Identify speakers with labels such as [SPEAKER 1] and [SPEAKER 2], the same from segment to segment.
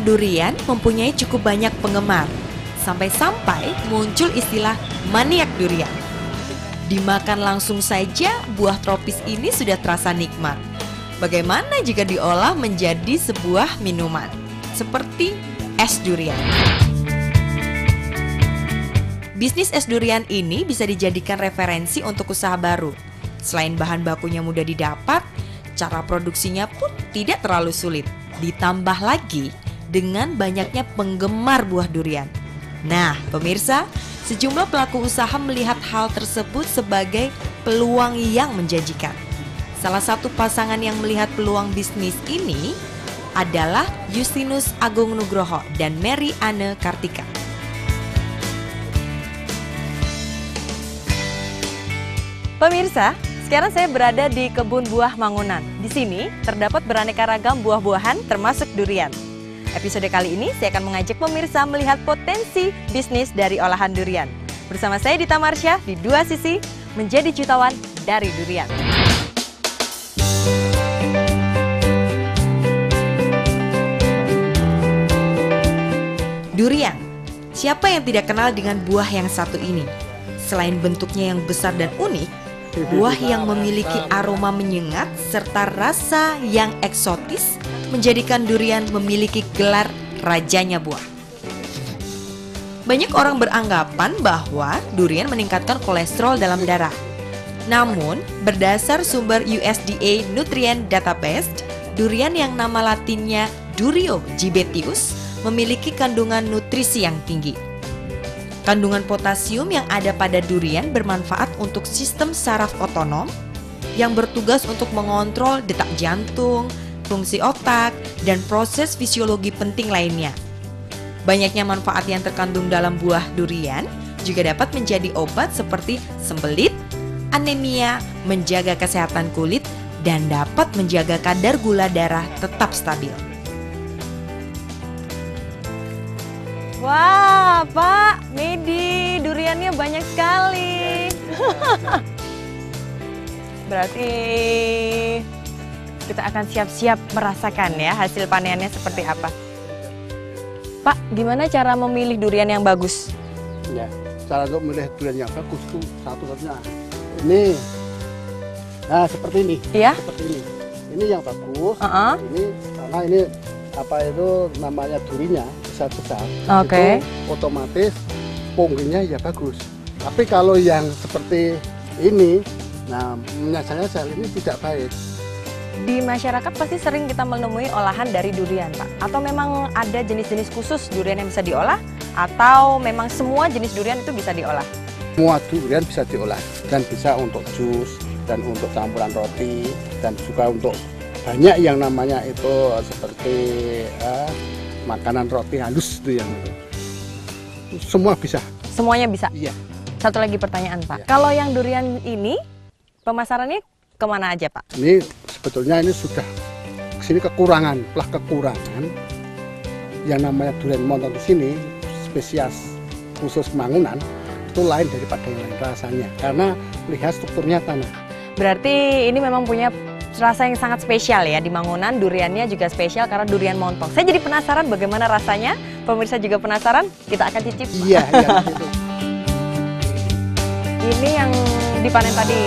[SPEAKER 1] durian mempunyai cukup banyak penggemar, sampai-sampai muncul istilah maniak durian. Dimakan langsung saja, buah tropis ini sudah terasa nikmat. Bagaimana jika diolah menjadi sebuah minuman, seperti es durian? Bisnis es durian ini bisa dijadikan referensi untuk usaha baru. Selain bahan bakunya mudah didapat, cara produksinya pun tidak terlalu sulit. Ditambah lagi dengan banyaknya penggemar buah durian. Nah, pemirsa, sejumlah pelaku usaha melihat hal tersebut sebagai peluang yang menjanjikan. Salah satu pasangan yang melihat peluang bisnis ini adalah Justinus Agung Nugroho dan Mary Anne Kartika. Pemirsa, sekarang saya berada di kebun buah Mangunan. Di sini terdapat beraneka ragam buah-buahan termasuk durian. Episode kali ini saya akan mengajak pemirsa melihat potensi bisnis dari olahan durian. Bersama saya Dita Marsha di Dua Sisi, menjadi jutawan dari durian. Durian, siapa yang tidak kenal dengan buah yang satu ini? Selain bentuknya yang besar dan unik, buah yang memiliki aroma menyengat serta rasa yang eksotis menjadikan durian memiliki gelar rajanya buah. Banyak orang beranggapan bahwa durian meningkatkan kolesterol dalam darah. Namun, berdasar sumber USDA Nutrient Database, durian yang nama latinnya Durio gibetius memiliki kandungan nutrisi yang tinggi. Kandungan potasium yang ada pada durian bermanfaat untuk sistem saraf otonom yang bertugas untuk mengontrol detak jantung, fungsi otak, dan proses fisiologi penting lainnya. Banyaknya manfaat yang terkandung dalam buah durian juga dapat menjadi obat seperti sembelit, anemia, menjaga kesehatan kulit, dan dapat menjaga kadar gula darah tetap stabil. Wah, Pak, Medi, duriannya banyak sekali. Berarti kita akan siap-siap merasakan ya hasil panenannya seperti apa. Pak, gimana cara memilih durian yang bagus?
[SPEAKER 2] Ya, cara untuk memilih durian yang bagus tuh satu-satunya ini. Nah, seperti ini.
[SPEAKER 1] Iya?
[SPEAKER 2] Seperti ini. Ini yang bagus. Ini karena ini apa itu namanya durinya besar-besar.
[SPEAKER 1] Oke.
[SPEAKER 2] Itu otomatis pungginya ya bagus. Tapi kalau yang seperti ini, nah biasanya sel ini tidak baik.
[SPEAKER 1] Di masyarakat pasti sering kita menemui olahan dari durian, Pak. Atau memang ada jenis-jenis khusus durian yang bisa diolah? Atau memang semua jenis durian itu bisa diolah?
[SPEAKER 2] Semua durian bisa diolah dan bisa untuk jus dan untuk campuran roti dan juga untuk banyak yang namanya itu seperti makanan roti halus itu yang itu. Semua bisa.
[SPEAKER 1] Semuanya bisa?
[SPEAKER 2] Iya.
[SPEAKER 1] Satu lagi pertanyaan, Pak.
[SPEAKER 2] Iya.
[SPEAKER 1] Kalau yang durian ini pemasarannya kemana aja, Pak?
[SPEAKER 2] Ini sebetulnya ini sudah kesini kekurangan yang namanya durian montong di sini spesies khusus Mangunan itu lain daripada yang lain rasanya karena lihat strukturnya tanah.
[SPEAKER 1] Berarti ini memang punya rasa yang sangat spesial ya di Mangunan. Duriannya juga spesial karena durian montong. Saya jadi penasaran bagaimana rasanya. Pemirsa juga penasaran? Kita akan cicip.
[SPEAKER 2] Iya, iya gitu.
[SPEAKER 1] Ini yang dipanen tadi.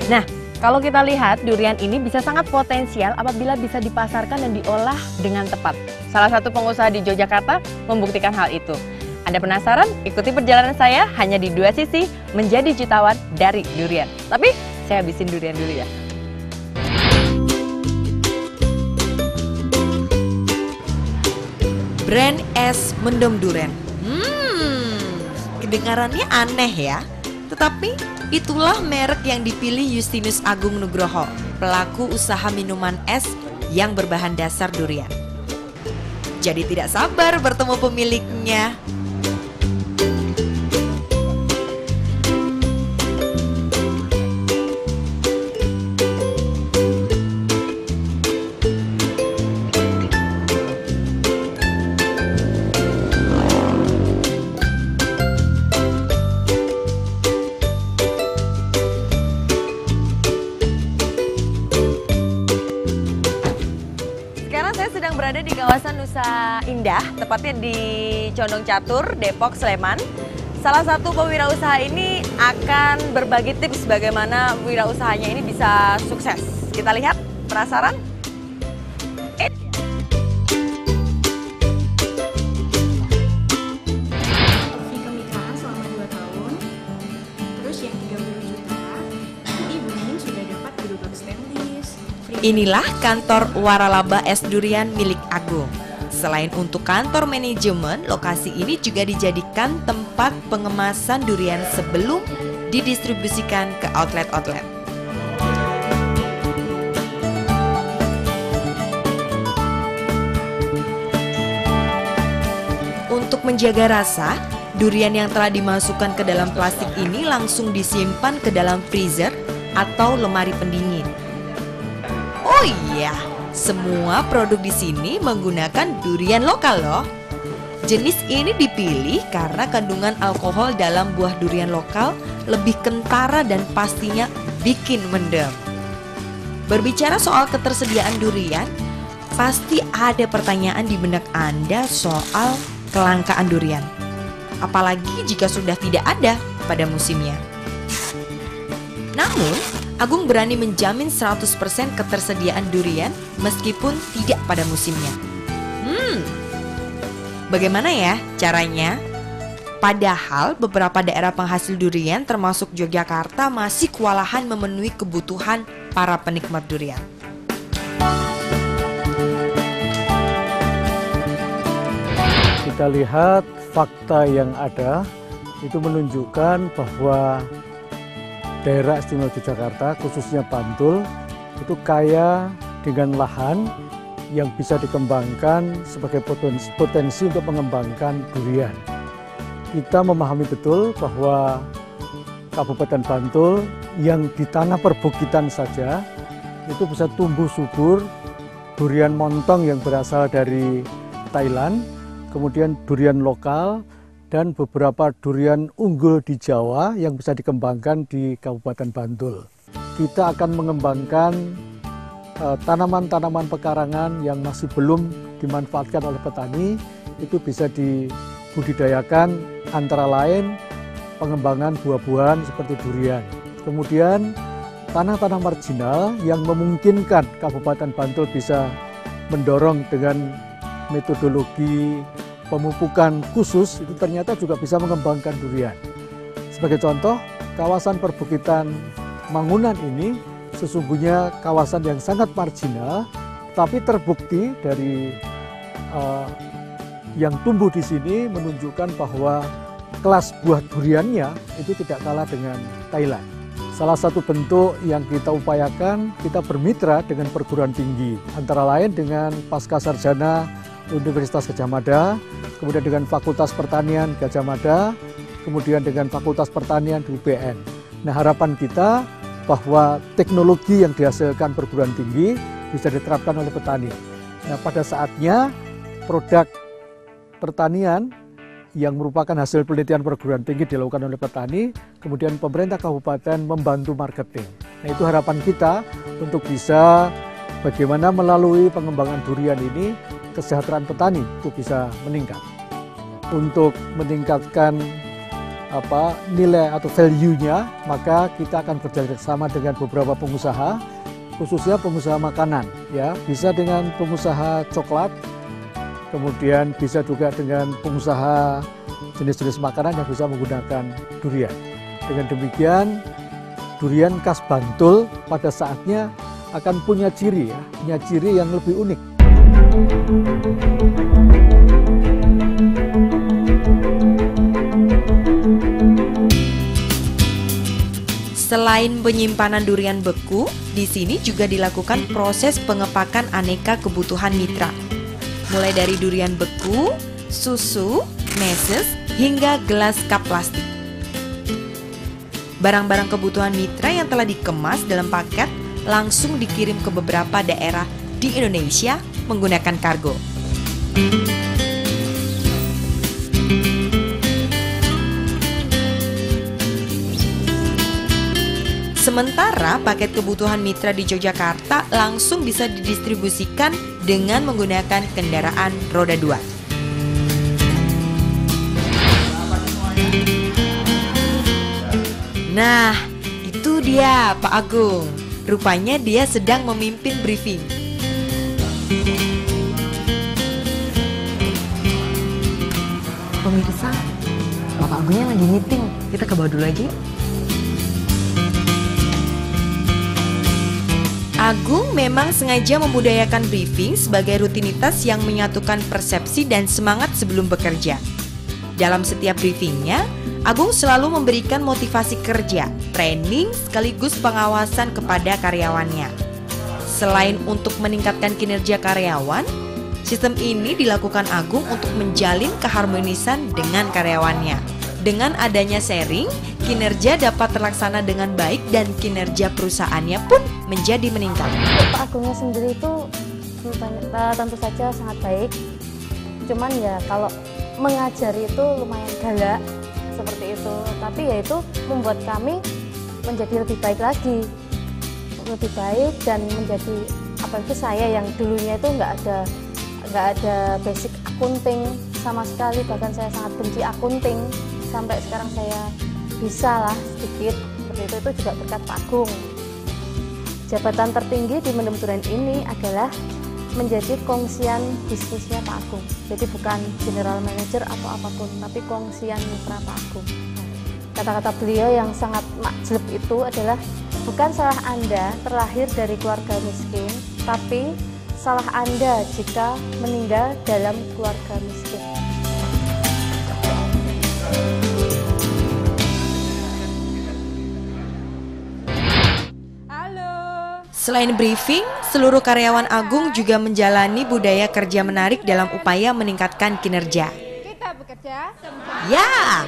[SPEAKER 1] Nah, kalau kita lihat durian ini bisa sangat potensial apabila bisa dipasarkan dan diolah dengan tepat. Salah satu pengusaha di Yogyakarta membuktikan hal itu. Anda penasaran? Ikuti perjalanan saya hanya di Dua Sisi menjadi jutawan dari durian. Tapi saya habisin durian dulu ya. Brand es mendem durian. Kedengarannya aneh ya. Tetapi itulah merek yang dipilih Justinus Agung Nugroho, pelaku usaha minuman es yang berbahan dasar durian. Jadi tidak sabar bertemu pemiliknya. kawasan Nusa Indah, tepatnya di Condong Catur, Depok, Sleman. Salah satu pewirausaha ini akan berbagi tips bagaimana wirausahanya ini bisa sukses. Kita lihat, penasaran?
[SPEAKER 3] Kemitraan selama 2 tahun, terus yang 30 juta, Ibu Nin sudah dapat gerobak stainless.
[SPEAKER 1] Inilah kantor waralaba es durian milik Agung. Selain untuk kantor manajemen, lokasi ini juga dijadikan tempat pengemasan durian sebelum didistribusikan ke outlet-outlet. Untuk menjaga rasa, durian yang telah dimasukkan ke dalam plastik ini langsung disimpan ke dalam freezer atau lemari pendingin. Oh iya, semua produk di sini menggunakan durian lokal loh. Jenis ini dipilih karena kandungan alkohol dalam buah durian lokal lebih kentara dan pastinya bikin mendem. Berbicara soal ketersediaan durian, pasti ada pertanyaan di benak Anda soal kelangkaan durian. Apalagi jika sudah tidak ada pada musimnya. Namun, Agung berani menjamin 100% ketersediaan durian meskipun tidak pada musimnya. Bagaimana ya caranya? Padahal beberapa daerah penghasil durian termasuk Yogyakarta masih kewalahan memenuhi kebutuhan para penikmat durian.
[SPEAKER 4] Kita lihat fakta yang ada itu menunjukkan bahwa daerah istimewa Yogyakarta, khususnya Bantul, itu kaya dengan lahan yang bisa dikembangkan sebagai potensi untuk mengembangkan durian. Kita memahami betul bahwa Kabupaten Bantul yang di tanah perbukitan saja itu bisa tumbuh subur durian montong yang berasal dari Thailand, kemudian durian lokal, dan beberapa durian unggul di Jawa yang bisa dikembangkan di Kabupaten Bantul. Kita akan mengembangkan tanaman-tanaman pekarangan yang masih belum dimanfaatkan oleh petani, itu bisa dibudidayakan antara lain pengembangan buah-buahan seperti durian. Kemudian tanah-tanah marginal yang memungkinkan Kabupaten Bantul bisa mendorong dengan metodologi pemupukan khusus itu ternyata juga bisa mengembangkan durian. Sebagai contoh, kawasan perbukitan Mangunan ini sesungguhnya kawasan yang sangat marginal, tapi terbukti dari yang tumbuh di sini menunjukkan bahwa kelas buah duriannya itu tidak kalah dengan Thailand. Salah satu bentuk yang kita upayakan, kita bermitra dengan perguruan tinggi, antara lain dengan Pascasarjana Universitas Gadjah Mada, kemudian dengan Fakultas Pertanian Gadjah Mada, kemudian dengan Fakultas Pertanian di UPN. Nah, harapan kita bahwa teknologi yang dihasilkan perguruan tinggi bisa diterapkan oleh petani. Nah, pada saatnya produk pertanian yang merupakan hasil penelitian perguruan tinggi dilakukan oleh petani, kemudian pemerintah kabupaten membantu marketing. Nah, itu harapan kita untuk bisa bagaimana melalui pengembangan durian ini kesejahteraan petani itu bisa meningkat. Untuk meningkatkan nilai atau value-nya, maka kita akan bekerjasama dengan beberapa pengusaha, khususnya pengusaha makanan, ya, bisa dengan pengusaha coklat, kemudian bisa juga dengan pengusaha jenis-jenis makanan yang bisa menggunakan durian. Dengan demikian, durian khas Bantul pada saatnya akan punya ciri yang lebih unik.
[SPEAKER 1] Selain penyimpanan durian beku, di sini juga dilakukan proses pengepakan aneka kebutuhan mitra. Mulai dari durian beku, susu, meses, hingga gelas cup plastik. Barang-barang kebutuhan mitra yang telah dikemas dalam paket langsung dikirim ke beberapa daerah di Indonesia menggunakan kargo. Sementara paket kebutuhan mitra di Yogyakarta langsung bisa didistribusikan dengan menggunakan kendaraan roda 2. Nah, itu dia Pak Agung. Rupanya dia sedang memimpin briefing.
[SPEAKER 5] Pemirsa, Bapak Agungnya lagi meeting. Kita ke bawah dulu aja.
[SPEAKER 1] Agung memang sengaja membudayakan briefing sebagai rutinitas yang menyatukan persepsi dan semangat sebelum bekerja. Dalam setiap briefingnya, Agung selalu memberikan motivasi kerja, training sekaligus pengawasan kepada karyawannya. Selain untuk meningkatkan kinerja karyawan, sistem ini dilakukan Agung untuk menjalin keharmonisan dengan karyawannya. Dengan adanya sharing, kinerja dapat terlaksana dengan baik dan kinerja perusahaannya pun menjadi meningkat.
[SPEAKER 6] Pak Agungnya sendiri itu tentu saja sangat baik. Cuman ya kalau mengajari itu lumayan galak seperti itu. Tapi ya itu membuat kami menjadi lebih baik lagi, lebih baik dan menjadi apalagi saya yang dulunya itu nggak ada basic akunting sama sekali, bahkan saya sangat benci akunting. Sampai sekarang saya bisa lah sedikit seperti itu juga berkat Pak Agung. Jabatan tertinggi di Mendem Durian ini adalah menjadi kongsian bisnisnya Pak Agung. Jadi bukan general manager atau apapun, tapi kongsian mitra Pak Agung. Kata-kata beliau yang sangat makjleb itu adalah bukan salah Anda terlahir dari keluarga miskin, tapi salah Anda jika meninggal dalam keluarga miskin.
[SPEAKER 1] Selain briefing, seluruh karyawan Agung juga menjalani budaya kerja menarik dalam upaya meningkatkan kinerja.
[SPEAKER 7] Kita bekerja.
[SPEAKER 1] Ya,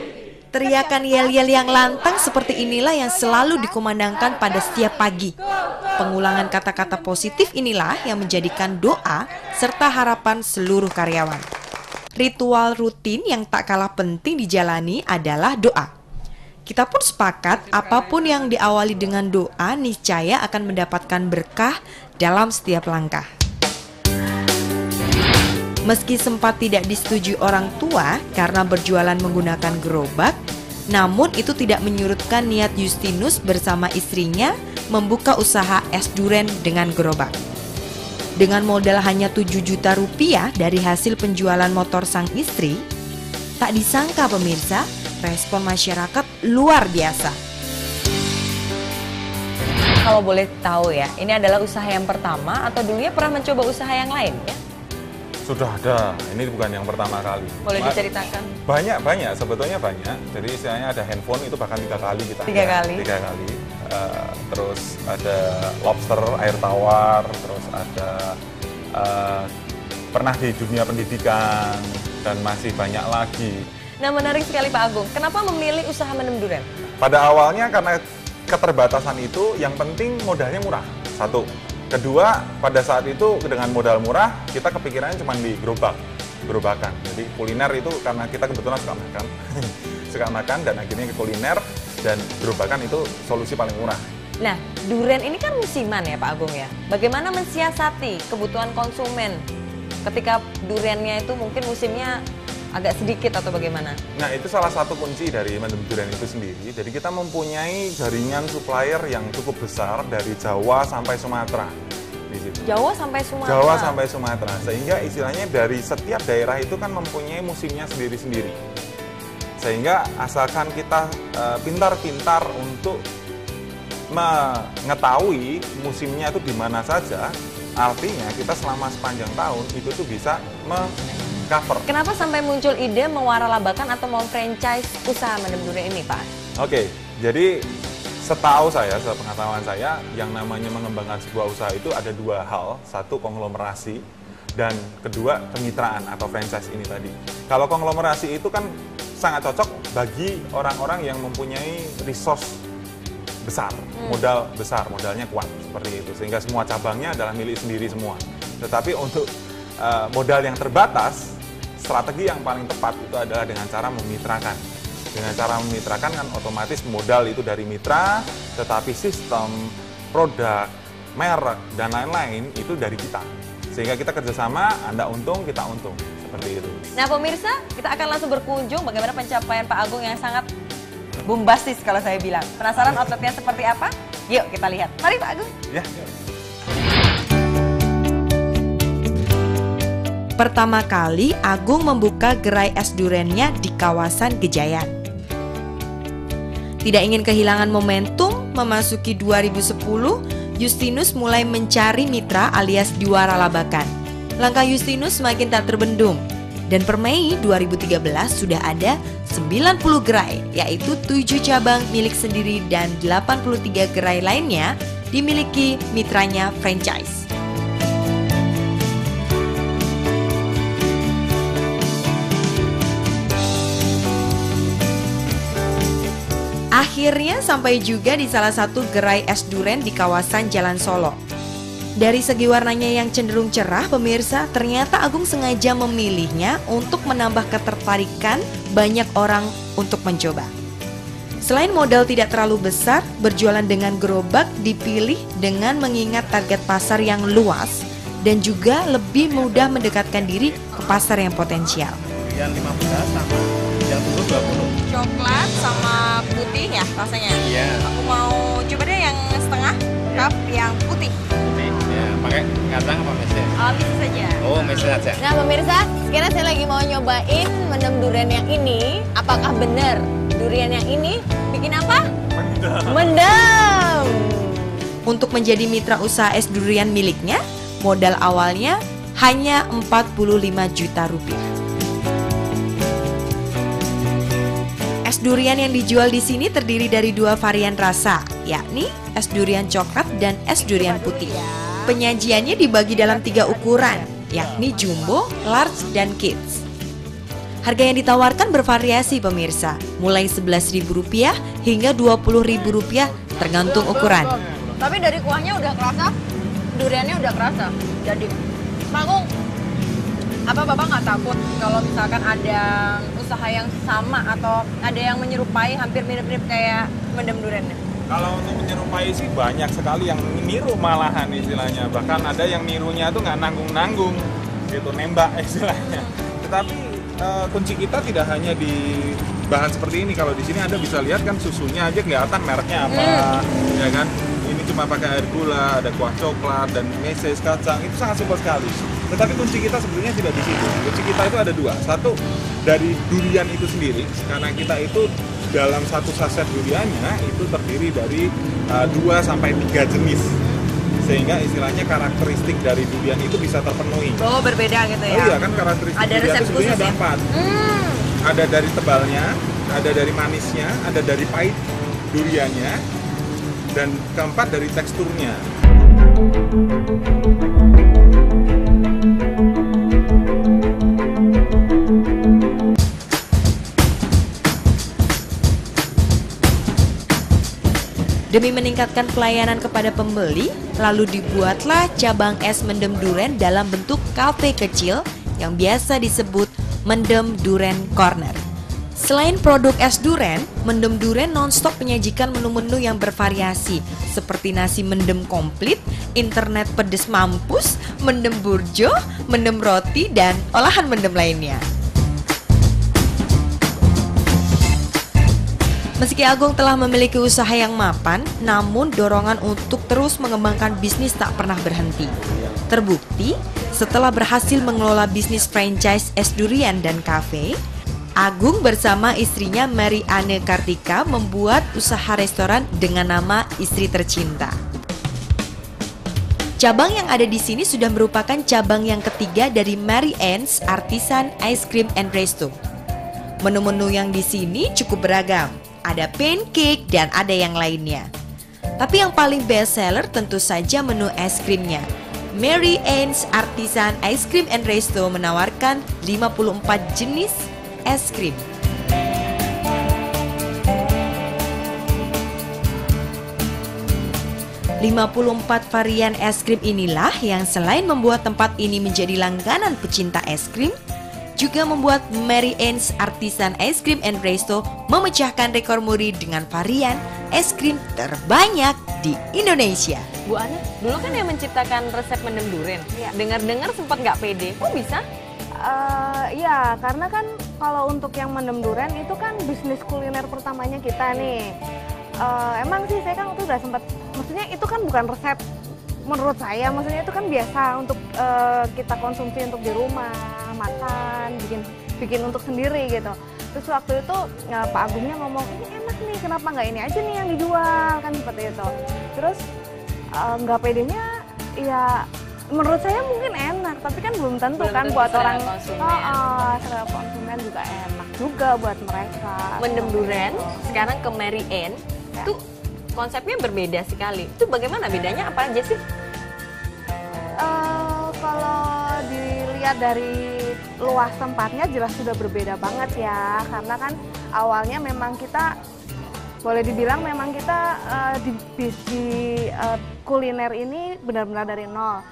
[SPEAKER 1] teriakan yel-yel yang lantang seperti inilah yang selalu dikumandangkan pada setiap pagi. Pengulangan kata-kata positif inilah yang menjadikan doa serta harapan seluruh karyawan. Ritual rutin yang tak kalah penting dijalani adalah doa. Kita pun sepakat apapun yang diawali dengan doa niscaya akan mendapatkan berkah dalam setiap langkah. Meski sempat tidak disetujui orang tua karena berjualan menggunakan gerobak, namun itu tidak menyurutkan niat Justinus bersama istrinya membuka usaha es duren dengan gerobak. Dengan modal hanya 7 juta rupiah dari hasil penjualan motor sang istri, tak disangka pemirsa, respon masyarakat luar biasa.
[SPEAKER 5] Kalau boleh tahu ya, ini adalah usaha yang pertama atau dulunya pernah mencoba usaha yang lain ya?
[SPEAKER 8] Sudah ada, ini bukan yang pertama kali.
[SPEAKER 5] Boleh diceritakan?
[SPEAKER 8] Banyak, sebetulnya banyak. Jadi istilahnya ada handphone itu bahkan 3 kali kita.
[SPEAKER 5] 3 kali?
[SPEAKER 8] 3 kali. Terus ada lobster, air tawar, terus ada pernah di dunia pendidikan, dan masih banyak lagi.
[SPEAKER 5] Nah, menarik sekali Pak Agung. Kenapa memilih usaha mendem durian?
[SPEAKER 8] Pada awalnya karena keterbatasan itu, yang penting modalnya murah. Satu. Kedua, pada saat itu dengan modal murah, kita kepikirannya cuma di gerobakan. Jadi kuliner itu karena kita kebetulan suka makan. Suka makan dan akhirnya ke kuliner, dan gerobakan itu solusi paling murah.
[SPEAKER 5] Nah, durian ini kan musiman ya Pak Agung ya. Bagaimana mensiasati kebutuhan konsumen ketika duriannya itu mungkin musimnya agak sedikit atau bagaimana?
[SPEAKER 8] Nah, itu salah satu kunci dari mendem durian itu sendiri. Jadi kita mempunyai jaringan supplier yang cukup besar dari Jawa sampai Sumatera di situ.
[SPEAKER 5] Jawa sampai Sumatera?
[SPEAKER 8] Jawa sampai Sumatera. Sehingga istilahnya dari setiap daerah itu kan mempunyai musimnya sendiri-sendiri. Sehingga asalkan kita pintar-pintar untuk mengetahui musimnya itu di mana saja, artinya kita selama sepanjang tahun itu tuh bisa cover.
[SPEAKER 5] Kenapa sampai muncul ide mewaralabakan atau memfranchise usaha mendem durian ini, Pak?
[SPEAKER 8] Oke, jadi setahu saya, sepengetahuan saya, yang namanya mengembangkan sebuah usaha itu ada 2 hal. Satu, konglomerasi, dan kedua, kemitraan atau franchise ini tadi. Kalau konglomerasi itu kan sangat cocok bagi orang-orang yang mempunyai resource besar, modal besar, modalnya kuat, seperti itu. Sehingga semua cabangnya adalah milik sendiri semua. Tetapi untuk modal yang terbatas, strategi yang paling tepat itu adalah dengan cara memitrakan. Dengan cara memitrakan kan otomatis modal itu dari mitra, tetapi sistem, produk, merek, dan lain-lain itu dari kita. Sehingga kita kerjasama, Anda untung, kita untung. Seperti itu.
[SPEAKER 5] Nah pemirsa, kita akan langsung berkunjung bagaimana pencapaian Pak Agung yang sangat bombastis kalau saya bilang. Penasaran outletnya seperti apa? Yuk kita lihat. Mari Pak Agung.
[SPEAKER 8] Ya.
[SPEAKER 1] Pertama kali Agung membuka gerai es duriannya di kawasan Gejayan. Tidak ingin kehilangan momentum, memasuki 2010, Justinus mulai mencari mitra alias Diwara Labakan. Langkah Justinus semakin tak terbendung, dan per Mei 2013 sudah ada 90 gerai, yaitu 7 cabang milik sendiri dan 83 gerai lainnya dimiliki mitranya franchise. Akhirnya sampai juga di salah satu gerai es durian di kawasan Jalan Solo. Dari segi warnanya yang cenderung cerah, pemirsa, ternyata Agung sengaja memilihnya untuk menambah ketertarikan banyak orang untuk mencoba. Selain modal tidak terlalu besar, berjualan dengan gerobak dipilih dengan mengingat target pasar yang luas dan juga lebih mudah mendekatkan diri ke pasar yang potensial.
[SPEAKER 7] Yang 15 sama yang turun 20.
[SPEAKER 5] Coklat sama putih ya rasanya?
[SPEAKER 7] Iya.
[SPEAKER 5] Aku mau coba deh yang setengah cup yang putih.
[SPEAKER 7] Putih. Ya, pakai kacang apa mesin?
[SPEAKER 5] Bisa saja.
[SPEAKER 7] Oh, mesin aja.
[SPEAKER 5] Nah pemirsa, sekarang saya lagi mau nyobain mendem durian yang ini. Apakah benar durian yang ini bikin apa? Mendem.
[SPEAKER 1] Untuk menjadi mitra usaha es durian miliknya, modal awalnya hanya 45 juta rupiah. Es durian yang dijual di sini terdiri dari 2 varian rasa, yakni es durian coklat dan es durian putih. Penyajiannya dibagi dalam 3 ukuran, yakni jumbo, large, dan kids. Harga yang ditawarkan bervariasi pemirsa, mulai Rp11.000 hingga Rp20.000 tergantung ukuran.
[SPEAKER 5] Tapi dari kuahnya udah kerasa, duriannya udah kerasa. Jadi, Pak Agung, apa Bapak nggak takut kalau misalkan ada usaha yang sama atau ada yang menyerupai hampir mirip-mirip kayak mendem duriannya?
[SPEAKER 8] Kalau untuk menyerupai sih banyak sekali yang niru malahan istilahnya. Bahkan ada yang nirunya tuh nggak nanggung-nanggung gitu, nembak istilahnya. Tetapi kunci kita tidak hanya di bahan seperti ini. Kalau di sini Anda bisa lihat kan susunya aja kelihatan mereknya apa, ya kan? Ini cuma pakai air gula, ada kuah coklat dan meses kacang. Itu sangat simpel sekali. Tetapi kunci kita sebetulnya tidak di situ. Kunci kita itu ada 2. Satu dari durian itu sendiri, karena kita itu dalam satu saset duriannya itu terdiri dari 2 sampai 3 jenis. Sehingga istilahnya karakteristik dari durian itu bisa terpenuhi.
[SPEAKER 5] Oh, berbeda gitu ya?
[SPEAKER 8] Oh iya kan, karakteristik
[SPEAKER 5] ada
[SPEAKER 8] durian
[SPEAKER 5] resep
[SPEAKER 8] itu sebenarnya
[SPEAKER 5] khusus
[SPEAKER 8] ada 4. Ada dari tebalnya, ada dari manisnya, ada dari pahit duriannya, dan keempat dari teksturnya.
[SPEAKER 1] Demi meningkatkan pelayanan kepada pembeli, lalu dibuatlah cabang es mendem durian dalam bentuk kafe kecil yang biasa disebut Mendem Durian Corner. Selain produk es durian, Mendem Durian nonstop menyajikan menu-menu yang bervariasi seperti nasi mendem komplit, internet pedes mampus, mendem burjo, mendem roti, dan olahan mendem lainnya. Meski Agung telah memiliki usaha yang mapan, namun dorongan untuk terus mengembangkan bisnis tak pernah berhenti. Terbukti, setelah berhasil mengelola bisnis franchise es durian dan kafe, Agung bersama istrinya Mary Anne Kartika membuat usaha restoran dengan nama Istri Tercinta. Cabang yang ada di sini sudah merupakan cabang yang ketiga dari Mary Anne's Artisan Ice Cream and Resto. Menu-menu yang di sini cukup beragam. Ada pancake dan ada yang lainnya. Tapi yang paling best seller tentu saja menu es krimnya. Mary Anne's Artisan Ice Cream and Resto menawarkan 54 jenis es krim. "54 varian es krim inilah yang selain membuat tempat ini menjadi langganan pecinta es krim, juga membuat Mary Anne's Artisan Ice Cream and Resto memecahkan rekor muri dengan varian es krim terbanyak di Indonesia.
[SPEAKER 5] Bu Ana, dulu kan yang menciptakan resep mendem durian.
[SPEAKER 6] Iya.
[SPEAKER 5] Dengar-dengar sempat nggak pede. Kok bisa?
[SPEAKER 6] Iya, karena kan kalau untuk yang mendem durian itu kan bisnis kuliner pertamanya kita nih. Emang sih saya kan waktu udah sempat, maksudnya itu kan bukan resep menurut saya, maksudnya itu kan biasa untuk kita konsumsi untuk di rumah, makan, bikin untuk sendiri gitu. Terus waktu itu Pak Agungnya ngomong, ini enak nih, kenapa nggak ini aja nih yang dijual, kan seperti itu. Terus nggak pedenya, ya menurut saya mungkin enak, tapi kan belum tentu
[SPEAKER 5] Belum
[SPEAKER 6] kan
[SPEAKER 5] tentu
[SPEAKER 6] buat
[SPEAKER 5] selera
[SPEAKER 6] orang
[SPEAKER 5] konsumen.
[SPEAKER 6] selera konsumen juga enak juga buat mereka.
[SPEAKER 5] Mendem durian, sekarang ke Mary Ann,
[SPEAKER 6] Ya.
[SPEAKER 5] itu konsepnya berbeda sekali. Itu bagaimana bedanya, apa aja sih?
[SPEAKER 6] Kalau dilihat dari luas tempatnya jelas sudah berbeda banget ya, karena kan awalnya memang kita boleh dibilang memang kita di kuliner ini benar-benar dari nol,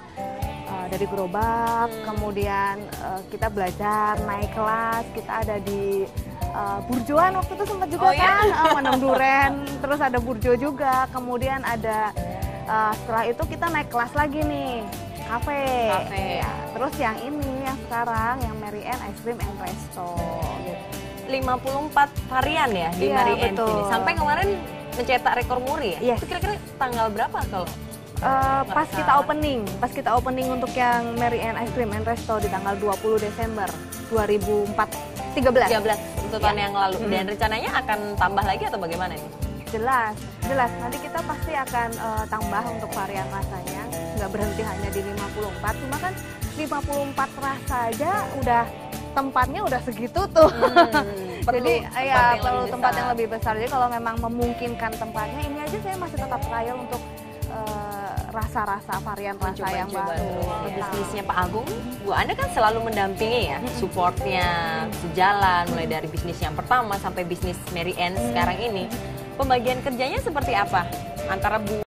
[SPEAKER 6] dari gerobak, kemudian kita belajar naik kelas, kita ada di burjoan waktu itu sempat juga kan, mendem durian, terus ada burjo juga, kemudian ada setelah itu kita naik kelas lagi nih, kafe. Ya, terus yang ini yang sekarang yang Mary Ann Ice Cream and Resto gitu.
[SPEAKER 5] 54 varian ya di
[SPEAKER 6] Iya,
[SPEAKER 5] Mary Ann
[SPEAKER 6] betul.
[SPEAKER 5] ini. Sampai kemarin mencetak rekor muri ya?
[SPEAKER 6] Yes.
[SPEAKER 5] Itu kira-kira tanggal berapa kalau?
[SPEAKER 6] Pas kita opening untuk yang Mary Ann Ice Cream and Resto di tanggal 20 Desember 2013.
[SPEAKER 5] 13 untuk tahun
[SPEAKER 6] Ya.
[SPEAKER 5] yang lalu. Dan rencananya akan tambah lagi atau bagaimana nih?
[SPEAKER 6] Jelas. Nanti kita pasti akan tambah untuk varian rasanya. Nggak berhenti hanya di 54, cuma kan 54 rasa aja udah tempatnya udah segitu tuh. Jadi ya perlu tempat yang lebih besar. Jadi kalau memang memungkinkan tempatnya, ini aja saya masih tetap trial untuk rasa-rasa varian rasa yang baru.
[SPEAKER 5] Bisnisnya Pak Agung, Bu Anda kan selalu mendampingi ya, supportnya sejalan mulai dari bisnis yang pertama sampai bisnis Mary Ann sekarang ini. Pembagian kerjanya seperti apa antara Bu